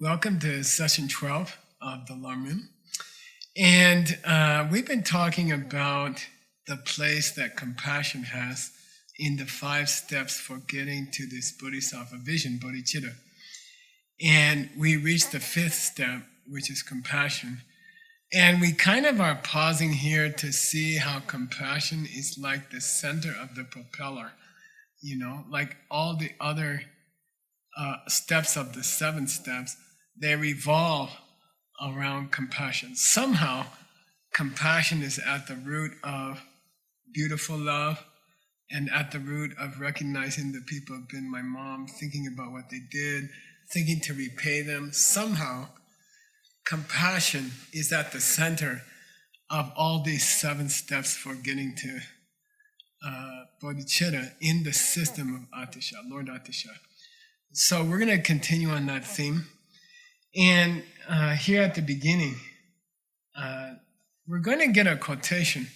Welcome to session 12 of the Lamrim. And we've been talking about the place that compassion has in the 5 steps for getting to this Bodhisattva vision, bodhicitta. And we reached the 5th step, which is compassion. And we kind of are pausing here to see how compassion is like the center of the propeller, like all the other steps of the 7 steps, they revolve around compassion. Somehow, compassion is at the root of beautiful love and at the root of recognizing the people have been my mom, thinking about what they did, thinking to repay them. Somehow, compassion is at the center of all these 7 steps for getting to bodhicitta in the system of Atisha, Lord Atisha. So we're going to continue on that theme. And here at the beginning, we're going to get a quotation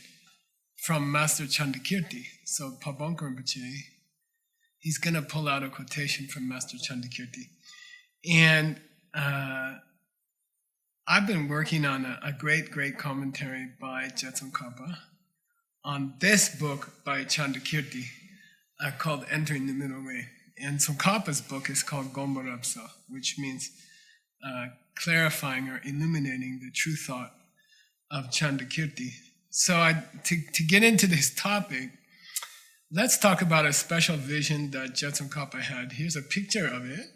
from Master Chandakirti. So Pabonka Rinpoche, he's going to pull out a quotation from Master Chandakirti. And I've been working on a great commentary by Jetsun on this book by Chandakirti called Entering the Middle Way. And Tsongkhapa's book is called Gompa Rapsa, which means clarifying or illuminating the true thought of Chandakirti. So to get into this topic, let's talk about a special vision that Jetsun had. Here's a picture of it.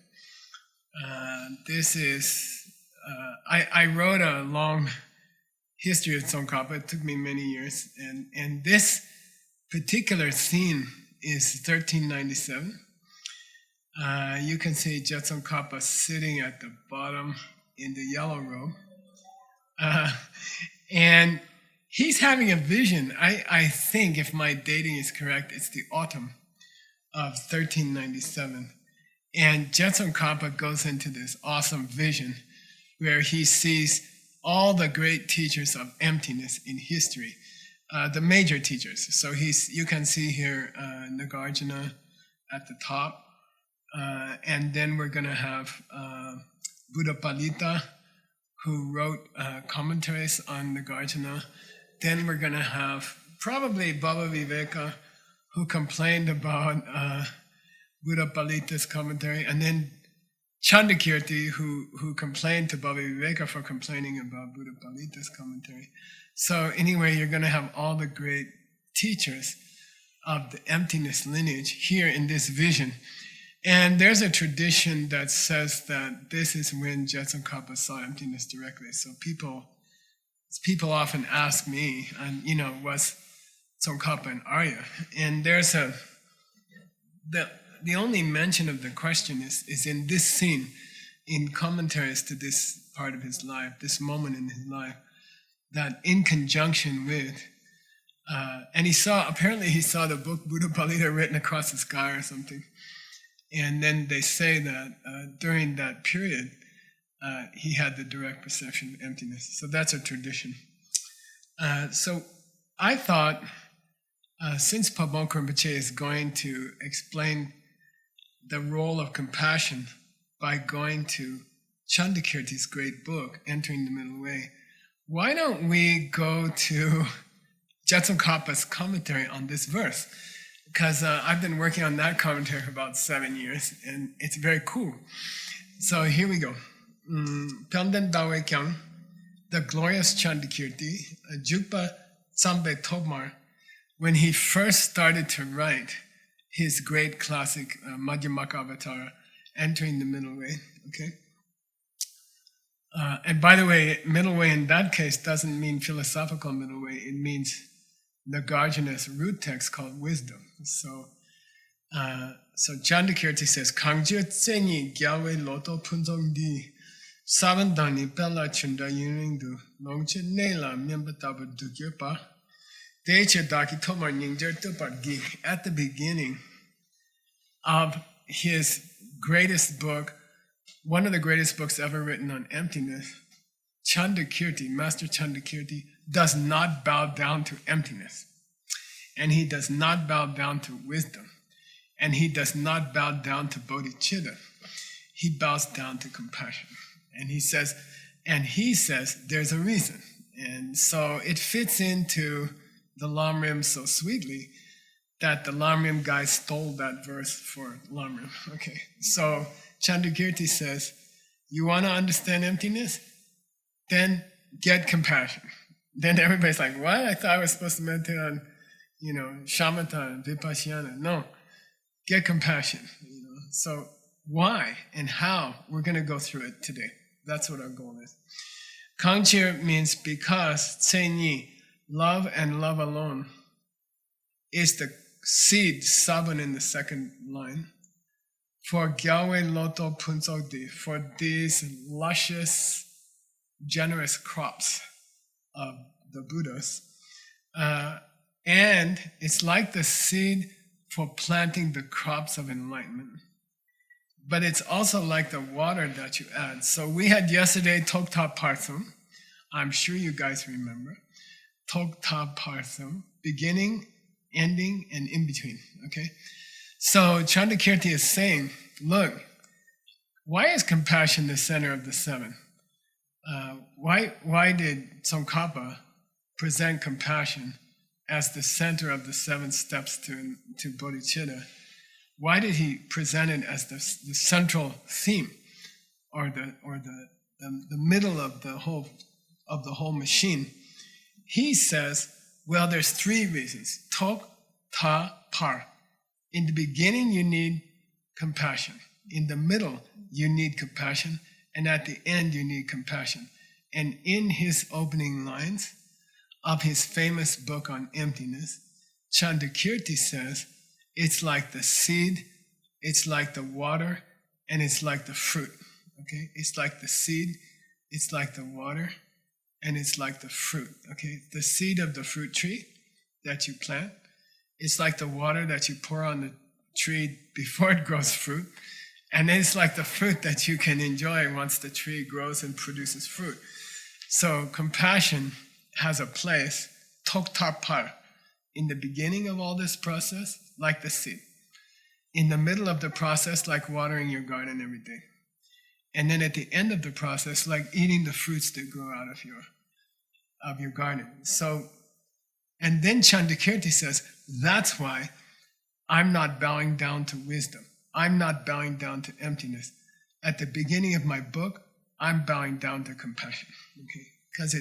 This is, I wrote a long history of Tsongkhapa. It took me many years. And this particular scene is 1397. You can see Jetsun sitting at the bottom in the yellow robe. And he's having a vision. I think, if my dating is correct, it's the autumn of 1397. And Jetsun goes into this awesome vision where he sees all the great teachers of emptiness in history, the major teachers. So you can see here Nagarjuna at the top. And then we're going to have Buddha Palita, who wrote commentaries on Nagarjuna. Then we're going to have probably Baba Viveka, who complained about Buddha Palita's commentary. And then Chandakirti, who complained to Baba Viveka for complaining about Buddha Palita's commentary. So anyway, you're going to have all the great teachers of the emptiness lineage here in this vision. And there's a tradition that says that this is when Jetsun saw emptiness directly. So people often ask me, and was Tsongkhapa an Arya? And there's the only mention of the question is in this scene, in commentaries to this part of his life, this moment in his life, that in conjunction with, and he saw the book Buddha Palita written across the sky or something. And then they say that during that period, he had the direct perception of emptiness. So that's a tradition. So I thought, since Pabonka Rinpoche is going to explain the role of compassion by going to Chandakirti's great book, Entering the Middle Way, why don't we go to Jetsun commentary on this verse? Because I've been working on that commentary for about 7 years, and it's very cool. So here we go. Pyondan Dawe Kyang, the glorious Chandakirti, Jukpa Tsambe Tobmar, when he first started to write his great classic Madhyamaka Avatara, Entering the Middle Way. Okay. And by the way, middle way in that case doesn't mean philosophical middle way. It means Nagarjuna's root text called wisdom. So Chandakirti says, Kangjir tsenyi gyalwe loto punzong di, savandani bella chunda yuningdu, longche nela miembatabu dugyapa, deche daki tomar ningjer tupargi. At the beginning of his greatest book, one of the greatest books ever written on emptiness, Chandakirti, Master Chandakirti, does not bow down to emptiness. And he does not bow down to wisdom. And he does not bow down to bodhicitta. He bows down to compassion. And he says, there's a reason. And so it fits into the Lamrim so sweetly that the Lamrim guy stole that verse for Lamrim. Okay, so Chandrakirti says, you want to understand emptiness? Then get compassion. Then everybody's like, what? I thought I was supposed to meditate on, shamatha and vipassana. No, get compassion. So why and how? We're going to go through it today. That's what our goal is. Kangchir means because, Tsenyi, love and love alone, is the seed, Saban in the second line, for Gyalwe Loto Punsogdi, for these luscious, generous crops of the Buddhas. And it's like the seed for planting the crops of enlightenment. But it's also like the water that you add. So we had yesterday Tokta Parthum. I'm sure you guys remember. Tokta Parthum, beginning, ending, and in between. Okay? So Chandrakirti is saying, look, why is compassion the center of the seven? Why did Tsongkhapa present compassion as the center of the 7 steps to bodhicitta? Why did he present it as the central theme, or the middle of the whole machine? He says, well, there's 3 reasons. Tok, ta, par. In the beginning, you need compassion. In the middle, you need compassion. And at the end, you need compassion. And in his opening lines of his famous book on emptiness, Chandrakirti says, it's like the seed, it's like the water, and it's like the fruit. Okay? It's like the seed, it's like the water, and it's like the fruit. Okay? The seed of the fruit tree that you plant, it's like the water that you pour on the tree before it grows fruit. And it's like the fruit that you can enjoy once the tree grows and produces fruit. So compassion has a place, Tokta Par, in the beginning of all this process, like the seed. In the middle of the process, like watering your garden every day. And then at the end of the process, like eating the fruits that grow out of your garden. So, and then Chandrakirti says, that's why I'm not bowing down to wisdom. I'm not bowing down to emptiness. At the beginning of my book, I'm bowing down to compassion. Okay? Because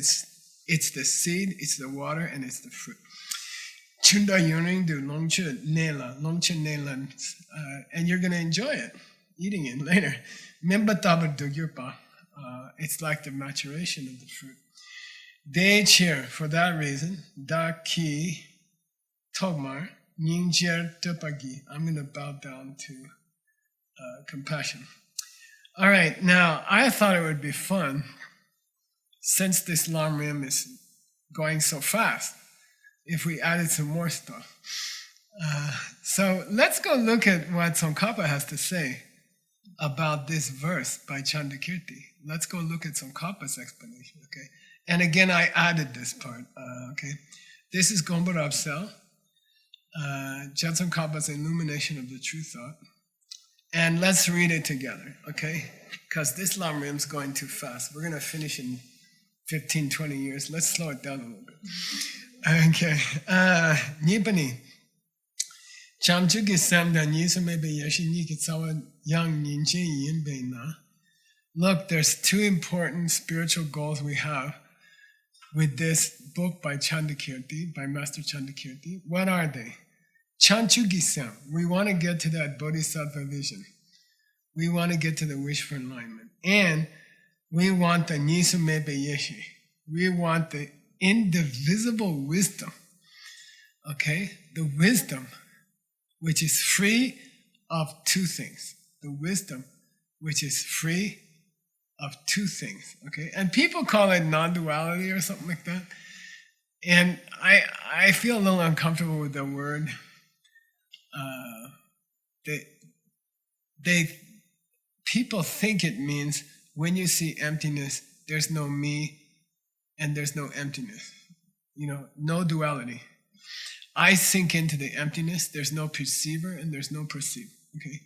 it's the seed, it's the water, and it's the fruit. Chunda yuring du longche nela, and you're going to enjoy it, eating it later. Memba tabar du gyurpa, it's like the maturation of the fruit. De cheer, for that reason, da ki togmar, nyingjer tupagi. I'm going to bow down to compassion. All right, now I thought it would be fun, since this Lamrim is going so fast, if we added some more stuff. So let's go look at what Tsongkhapa has to say about this verse by Chandrakirti. Let's go look at Tsongkhapa's explanation, okay? And again, I added this part, okay? This is Gompa Rabsel, Tsongkhapa's illumination of the true thought. And let's read it together, okay? Because this Lamrim is going too fast. We're going to finish in 15, 20 years. Let's slow it down a little bit. Okay. Nipani. Chamchuki Samda Nisumebe Yashiniki Tsawa Yang Ninjin Yinbe Na. Look, there's 2 important spiritual goals we have with this book by Chandrakirti, by Master Chandrakirti. What are they? Chanchugisam, we want to get to that bodhisattva vision. We want to get to the wish for enlightenment. And we want the Nisumebe Yeshi. We want the indivisible wisdom. Okay? The wisdom which is free of 2 things. The wisdom which is free of 2 things. Okay? And people call it non-duality or something like that. And I feel a little uncomfortable with the word. People think it means when you see emptiness, there's no me and there's no emptiness. No duality. I sink into the emptiness, there's no perceiver and there's no perceived. Okay?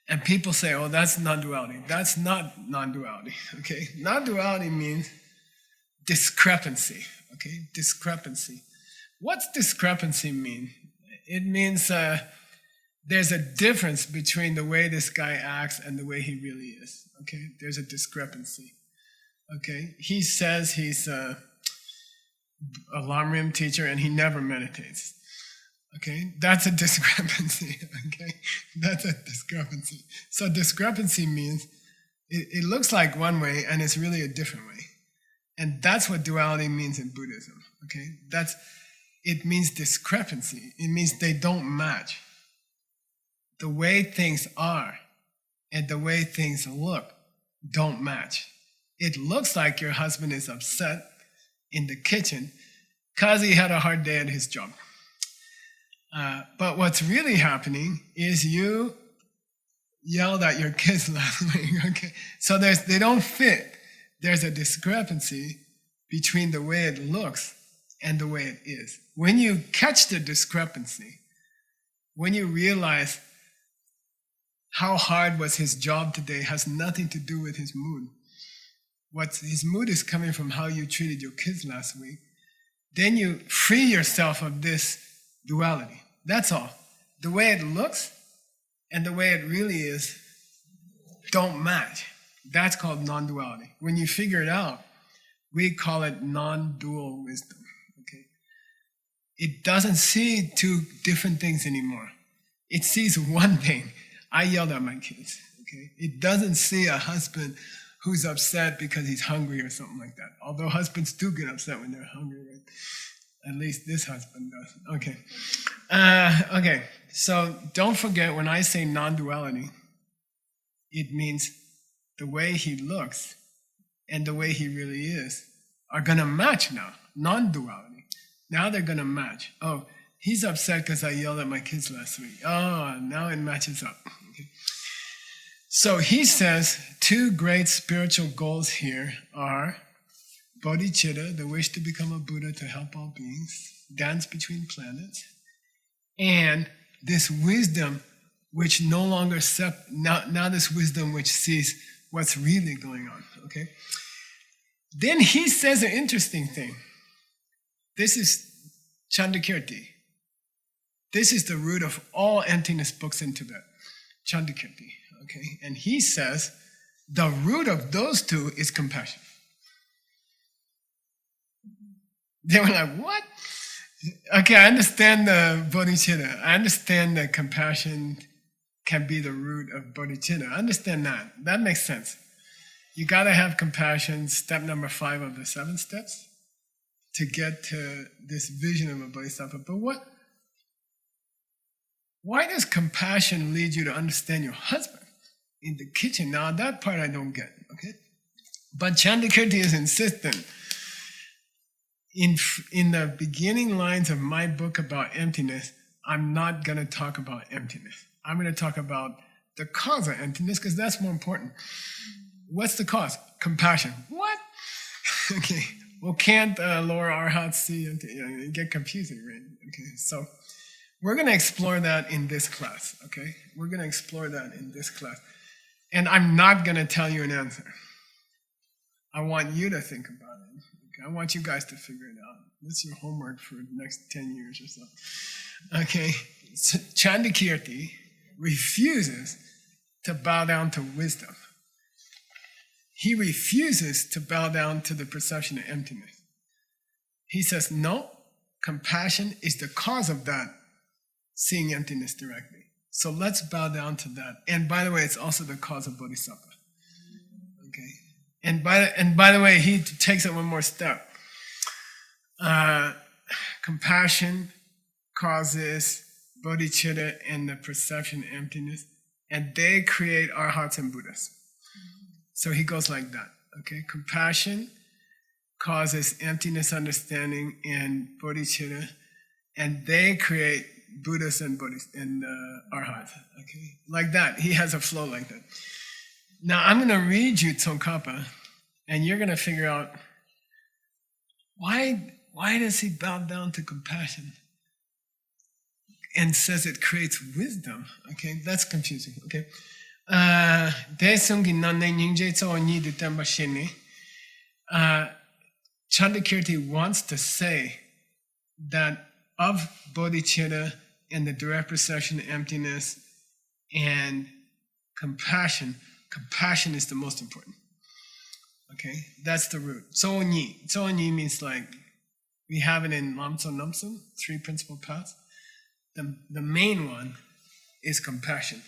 And people say, oh, that's non-duality. That's not non-duality, okay? Non-duality means discrepancy, okay? Discrepancy. What's discrepancy mean? It means there's a difference between the way this guy acts and the way he really is, okay? There's a discrepancy, okay? He says he's a Lam teacher and he never meditates. Okay, that's a discrepancy. Okay, that's a discrepancy. So discrepancy means it looks like one way and it's really a different way, and that's what duality means in Buddhism. Okay, it means discrepancy. It means they don't match. The way things are and the way things look don't match. It looks like your husband is upset in the kitchen because he had a hard day at his job. But what's really happening is you yelled at your kids last week, okay? So they don't fit. There's a discrepancy between the way it looks and the way it is. When you catch the discrepancy, when you realize how hard was his job today has nothing to do with his mood. His mood is coming from how you treated your kids last week. Then you free yourself of this duality. That's all. The way it looks and the way it really is don't match. That's called non-duality. When you figure it out, we call it non-dual wisdom. Okay? It doesn't see two different things anymore. It sees one thing. I yelled at my kids. Okay? It doesn't see a husband who's upset because he's hungry or something like that. Although husbands do get upset when they're hungry, right? At least this husband does. Okay. Okay. So don't forget, when I say non-duality, it means the way he looks and the way he really is are going to match now. Non-duality. Now they're going to match. Oh, he's upset because I yelled at my kids last week. Oh, now it matches up. Okay. So he says two great spiritual goals here are bodhicitta, the wish to become a Buddha to help all beings, dance between planets, and this wisdom which no longer now this wisdom which sees what's really going on. Okay. Then he says an interesting thing. This is Chandakirti. This is the root of all emptiness books in Tibet. Chandakirti. Okay. And he says the root of those two is compassion. They were like, what? Okay, I understand the bodhicitta. I understand that compassion can be the root of bodhicitta. I understand that. That makes sense. You got to have compassion, step number 5 of the 7 steps, to get to this vision of a bodhisattva. But why does compassion lead you to understand your husband in the kitchen? Now, that part I don't get, okay? But Chandakirti is insistent. In the beginning lines of my book about emptiness, I'm not going to talk about emptiness. I'm going to talk about the cause of emptiness because that's more important. What's the cause? Compassion. What? Okay. Well, can't lower arhats see? You get confusing, right? Okay. So we're going to explore that in this class. Okay. We're going to explore that in this class. And I'm not going to tell you an answer. I want you to think about it. I want you guys to figure it out. That's your homework for the next 10 years or so. Okay, so Chandakirti refuses to bow down to wisdom. He refuses to bow down to the perception of emptiness. He says, no, compassion is the cause of that, seeing emptiness directly. So let's bow down to that. And by the way, it's also the cause of bodhisattva. Okay. And by the way, he takes it one more step. Compassion causes bodhicitta and the perception of emptiness, and they create arhats and Buddhas. So he goes like that. Okay, compassion causes emptiness understanding and bodhicitta, and they create Buddhas and arhats. Okay, like that. He has a flow like that. Now, I'm going to read you Tsongkhapa, and you're going to figure out why does he bow down to compassion and says it creates wisdom? Okay, that's confusing. Okay, Desung in Nane Ninja so on the Tembashini. Chandakirti wants to say that of bodhicitta and the direct perception of emptiness and compassion, compassion is the most important. Okay, that's the root. Zoonyi. Zoonyi means like, we have it in Lamso Namsum, 3 principal paths. The main one is compassion.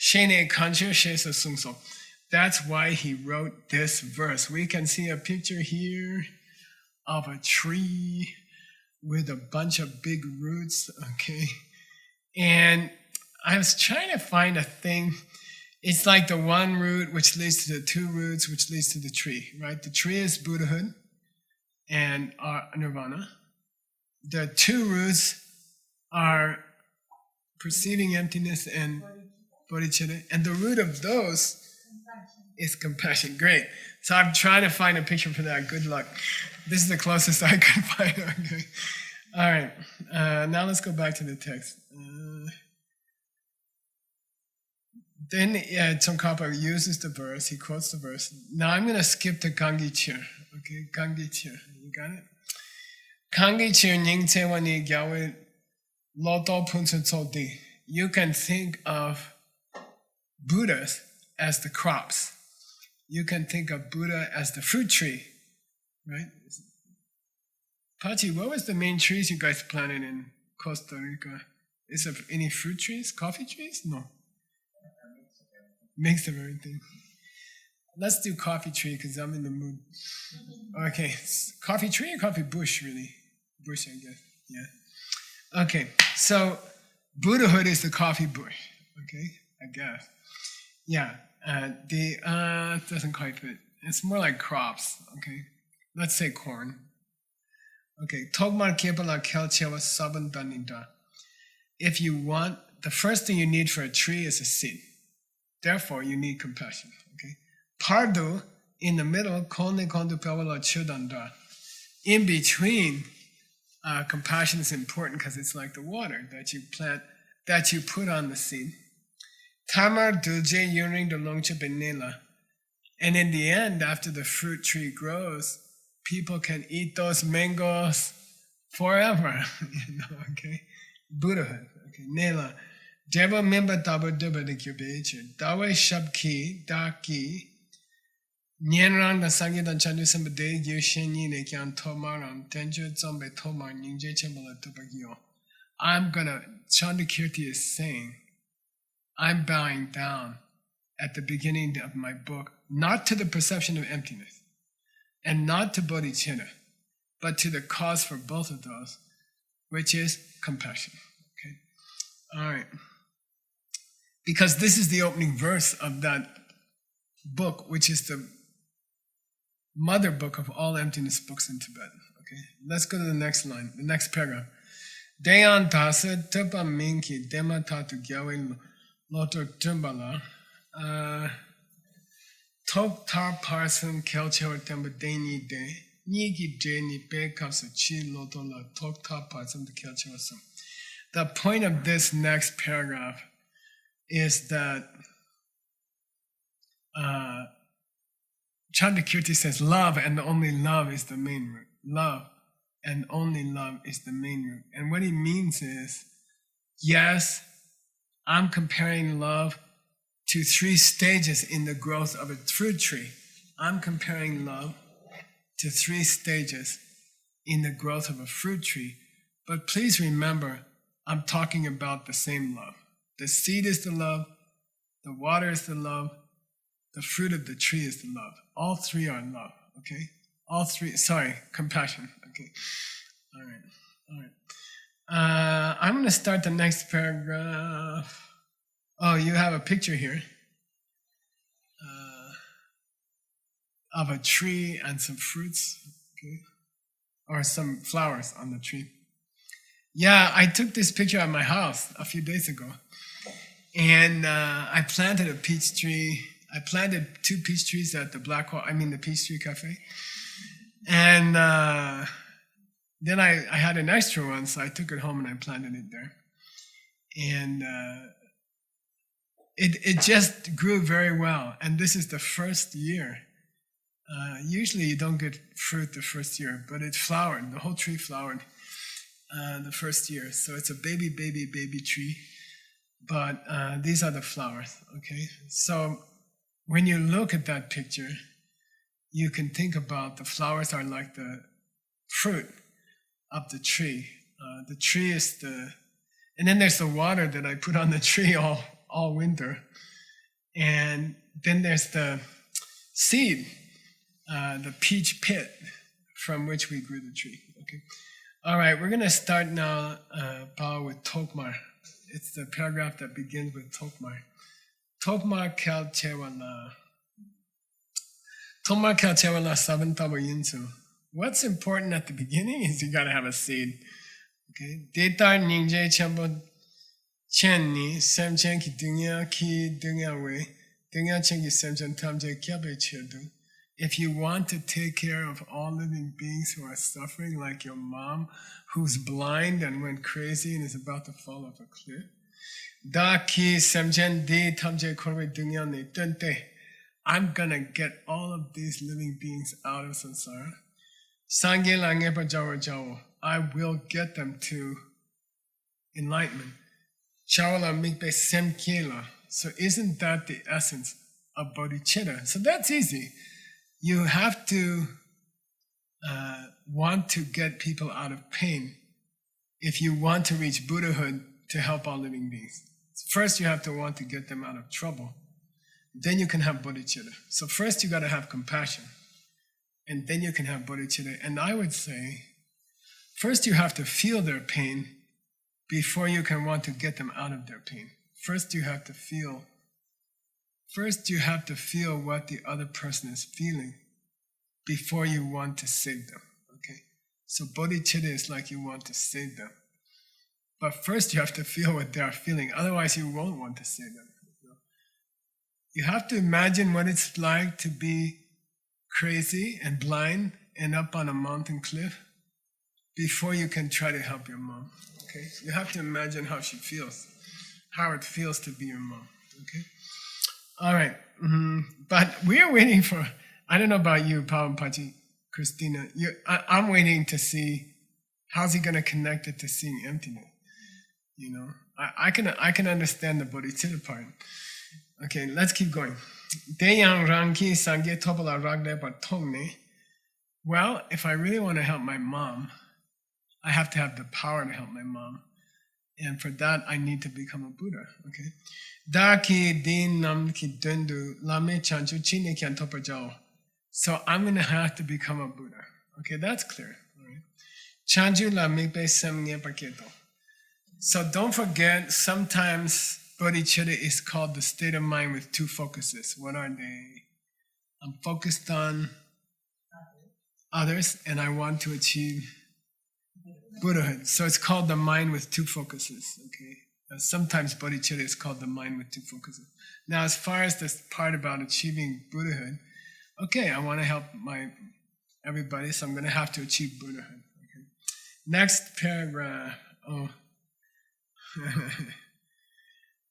Shene kancher shesa sungso. That's why he wrote this verse. We can see a picture here of a tree with a bunch of big roots, okay? And I was trying to find a thing. It's like the one root which leads to the 2 roots which leads to the tree, right? The tree is Buddhahood and nirvana. The 2 roots are perceiving emptiness and bodhicitta, and the root of those is compassion. Great. So I'm trying to find a picture for that. Good luck. This is the closest I could find. Okay. All right. Now let's go back to the text. Then Tsongkhapa uses the verse. He quotes the verse. Now I'm going to skip to Gangi Chir. Okay, Gangi Chir. You got it? Gangi Chir Ning Tsewani Gyawe Loto Punsun Tsodi. You can think of Buddhas as the crops. You can think of Buddha as the fruit tree, right? Pachi, what was the main trees you guys planted in Costa Rica? Is there any fruit trees? Coffee trees? No. Mix of everything. Let's do coffee tree because I'm in the mood. Okay, coffee tree or coffee bush, really? Bush, I guess. Yeah. Okay, so Buddhahood is the coffee bush. Okay, I guess. Yeah, it doesn't quite fit. It's more like crops, okay? Let's say corn. Okay, Togmar Kepala Kelchewa Saban Danida. If you want, the first thing you need for a tree is a seed. Therefore, you need compassion, okay? Pardu, in the middle, Konde Kondu Pewala Chudanda. In between, compassion is important because it's like the water that you plant, that you put on the seed. Tamar dulce yuring the longcha benela. And in the end, after the fruit tree grows, people can eat those mangoes forever. Okay? Buddhahood. Okay, Nela. Deva member tabu deba de kyubeche. Dawe shabki, daki. Nyenran the sangidan chandu sambade, yushenyi ne kyan tomaram, tenju zombe tomar, ningje chembala tubagyo. Chandakirti is saying, I'm bowing down at the beginning of my book, not to the perception of emptiness, and not to bodhicitta, but to the cause for both of those, which is compassion. Okay? All right. Because this is the opening verse of that book, which is the mother book of all emptiness books in Tibet. Okay? Let's go to the next line, the next paragraph. Dayan tasa tupa minki dema tatu gyawe lotor tumbala tok tar parson kelchewa temba deni de nigi jeni be kapsa chi lotola tok tar parson the kelchewa sum. The point of this next paragraph is that Chandakirti says love and only love is the main root. Love and only love is the main root. And what he means is, yes, I'm comparing love to 3 stages in the growth of a fruit tree. I'm comparing love to 3 stages in the growth of a fruit tree. But please remember, I'm talking about the same love. The seed is the love, the water is the love, the fruit of the tree is the love. All 3 are love, okay? All 3, compassion, okay? All right. I'm going to start the next paragraph. Oh, you have a picture here of a tree and some fruits, okay? Or some flowers on the tree. Yeah, I took this picture at my house a few days ago. And I planted a peach tree. I planted 2 peach trees at the the Peach Tree Cafe. And then I had an extra one, so I took it home and I planted it there. And it just grew very well. And this is the first year. Usually you don't get fruit the first year, but it flowered. The whole tree flowered the first year. So it's a baby tree. But these are the flowers, okay? So when you look at that picture, you can think about the flowers are like the fruit of the tree. The tree is and then there's the water that I put on the tree all winter. And then there's the seed, the peach pit from which we grew the tree, okay? All right, we're gonna start now, Bao, with Tokmar. It's the paragraph that begins with Tokmar. Tokmar kel chewala. Tokmar kel chewala sabantabo yinsu. What's important at the beginning is you gotta have a seed. Okay. Detar ningje chambo chenni semchen ki dunya we dunya chen ki semchen tamje kyabe chedu. If you want to take care of all living beings who are suffering, like your mom, who's blind and went crazy and is about to fall off a cliff, I'm gonna get all of these living beings out of samsara. I will get them to enlightenment. So isn't that the essence of bodhicitta? So that's easy. You have to want to get people out of pain if you want to reach Buddhahood to help all living beings. First, you have to want to get them out of trouble. Then you can have bodhicitta. So first, you got to have compassion. And then you can have bodhicitta. And I would say, first you have to feel their pain before you can want to get them out of their pain. First, you have to feel what the other person is feeling before you want to save them, okay? So bodhicitta is like you want to save them. But first you have to feel what they are feeling, otherwise you won't want to save them. You have to imagine what it's like to be crazy and blind and up on a mountain cliff before you can try to help your mom, okay? You have to imagine how she feels, how it feels to be your mom, okay? All right, but we're waiting for, I don't know about you, Pao Pachi, Christina, I'm waiting to see how's he going to connect it to seeing emptiness. You know, I can understand the bodhicitta part. Okay, let's keep going. Deyang rangki sangye topala ragle batongne. Well, if I really want to help my mom, I have to have the power to help my mom. And for that, I need to become a Buddha, okay? Daki din nam ki dundu lame chanchu chine kyan topajao. So I'm going to have to become a Buddha. Okay, that's clear. Right? Chanju lame pe semnge paketo. So don't forget, sometimes bodhicitta is called the state of mind with two focuses. What are they? I'm focused on others, and I want to achieve Buddhahood. So it's called the mind with two focuses, okay? Sometimes bodhicitta is called the mind with two focuses. Now, as far as this part about achieving Buddhahood, okay, I want to help everybody, so I'm going to have to achieve Buddhahood. Okay? Next paragraph. Oh.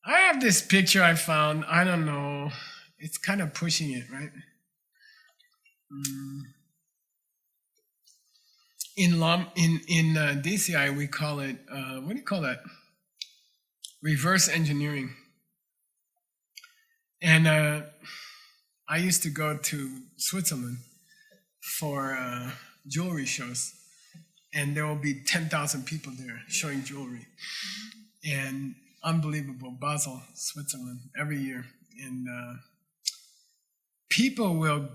I have this picture I found. I don't know. It's kind of pushing it, right? In DCI, we call it, what do you call that? Reverse engineering. And I used to go to Switzerland for jewelry shows, and there will be 10,000 people there showing jewelry. And unbelievable, Basel, Switzerland, every year. And people will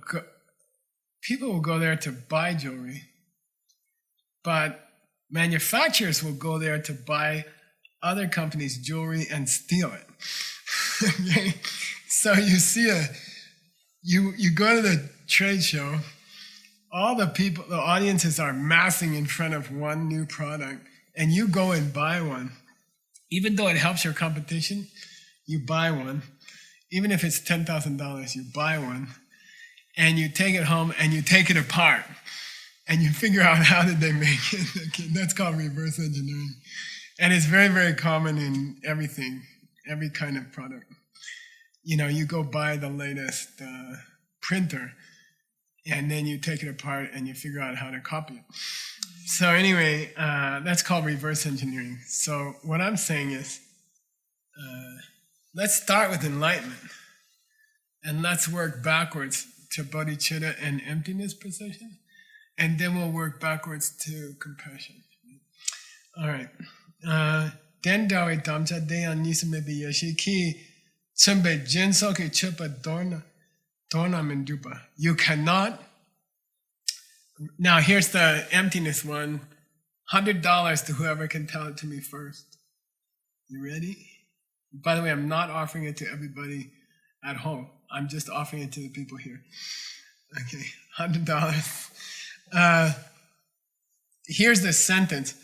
go there to buy jewelry, but manufacturers will go there to buy other companies' jewelry and steal it. Okay? So you see you go to the trade show, all the people, the audiences are massing in front of one new product, and you go and buy one. Even though it helps your competition, you buy one. Even if it's $10,000, you buy one, and you take it home and you take it apart, and you figure out how did they make it. Okay, that's called reverse engineering. And it's very, very common in everything, every kind of product. you go buy the latest printer, and then you take it apart and you figure out how to copy it. So anyway, that's called reverse engineering. So what I'm saying is, let's start with enlightenment, and let's work backwards to bodhicitta and emptiness perception, and then we'll work backwards to compassion. All right. Den dawe damcha deyan nisme bi yashi ki chembe jinso ki chupa dorna mendupa. You cannot. Now here's the emptiness one. $100 to whoever can tell it to me first. You ready? By the way, I'm not offering it to everybody at home. I'm just offering it to the people here. Okay, $100. Here's the sentence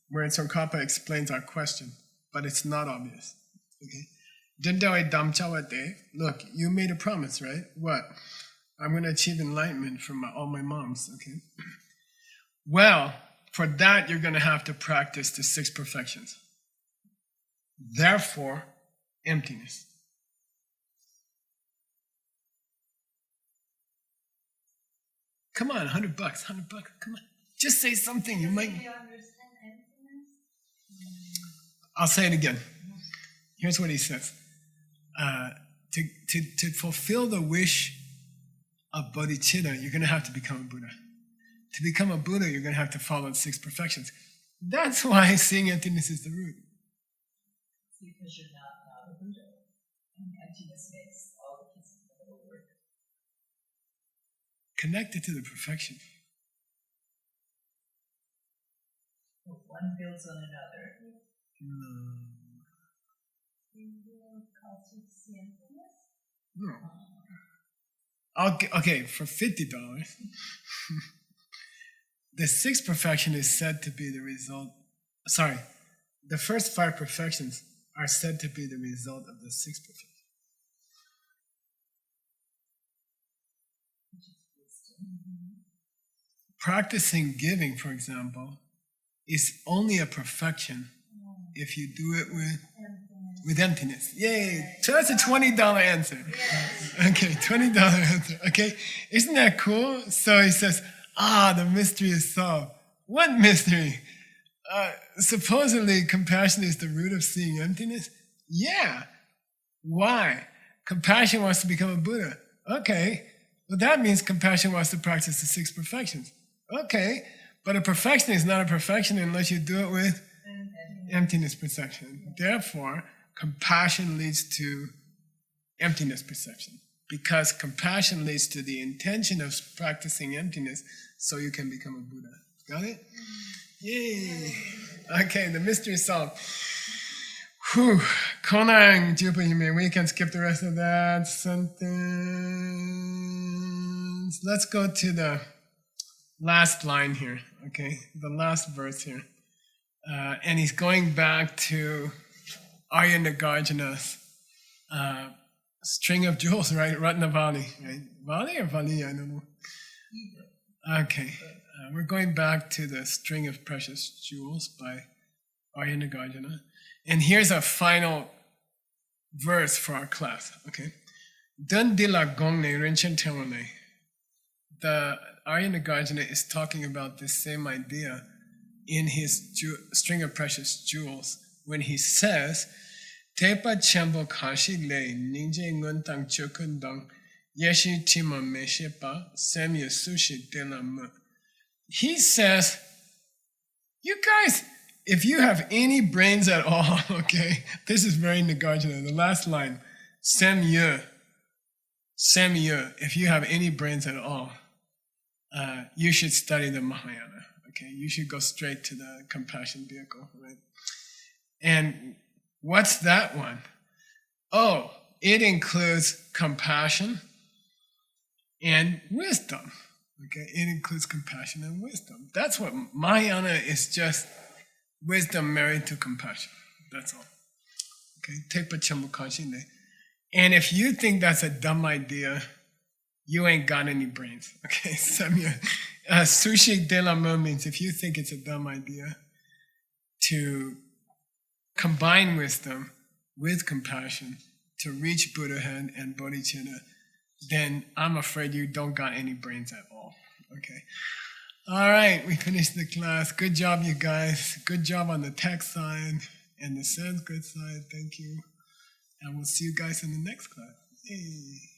where Tsongkhapa explains our question, but it's not obvious. Okay. Look, you made a promise, right? What? I'm going to achieve enlightenment from all my moms, okay? Well, for that, you're going to have to practice the 6 perfections. Therefore, emptiness. Come on, $100, $100, come on. Just say something, you might... I'll say it again. Here's what he says. To fulfill the wish of bodhicitta, you're going to have to become a Buddha. To become a Buddha, you're going to have to follow the 6 perfections. That's why seeing emptiness is the root. Because you're not a Buddha. And emptiness makes all the pieces of the work. Connected to the perfection. Well, one builds on another. No. No. Okay, for $50, the 6th perfection is said to be the result. Sorry, the first 5 perfections are said to be the result of the 6th perfection. Practicing giving, for example, is only a perfection if you do it with emptiness. Yay! So that's a $20 answer. Okay, $20 answer. Okay, isn't that cool? So he says, the mystery is solved. What mystery? Supposedly compassion is the root of seeing emptiness? Yeah. Why? Compassion wants to become a Buddha. Okay, well that means compassion wants to practice the 6 perfections. Okay, but a perfection is not a perfection unless you do it with emptiness perception. Therefore, compassion leads to emptiness perception, because compassion leads to the intention of practicing emptiness so you can become a Buddha. Got it? Yay! Okay, the mystery is solved. Whew. Konang Jupahime. We can skip the rest of that sentence. Let's go to the last line here, okay? The last verse here. And he's going back to Arya Nagarjuna's string of jewels, right? Ratnavali, right? Vali or Vali? I don't know. Okay. We're going back to the string of precious jewels by Arya Nagarjuna. And here's a final verse for our class, okay? Dundila gongne rinchen terone. The Arya Nagarjuna is talking about this same idea in his string of precious jewels when he says, Tepa chambo kashi le ninje nguntang chukundang yeshi tima meshepa semya sushi de la mu. He says, you guys, if you have any brains at all, okay, this is very Nagarjuna, the last line, semya, if you have any brains at all, you should study the Mahayana. Okay, you should go straight to the compassion vehicle, right? And what's that one? Oh, it includes compassion and wisdom. Okay, it includes compassion and wisdom. That's what Mahayana is, just wisdom married to compassion. That's all. Okay, Tepa Chambu Kanshine. And if you think that's a dumb idea, you ain't got any brains. Okay, Samya. Sushi de la mo means if you think it's a dumb idea to combine wisdom with compassion, to reach Buddhahood and bodhicitta, then I'm afraid you don't got any brains at all. Okay. All right, we finished the class. Good job, you guys. Good job on the text side and the Sanskrit side. Thank you. And we'll see you guys in the next class. Yay.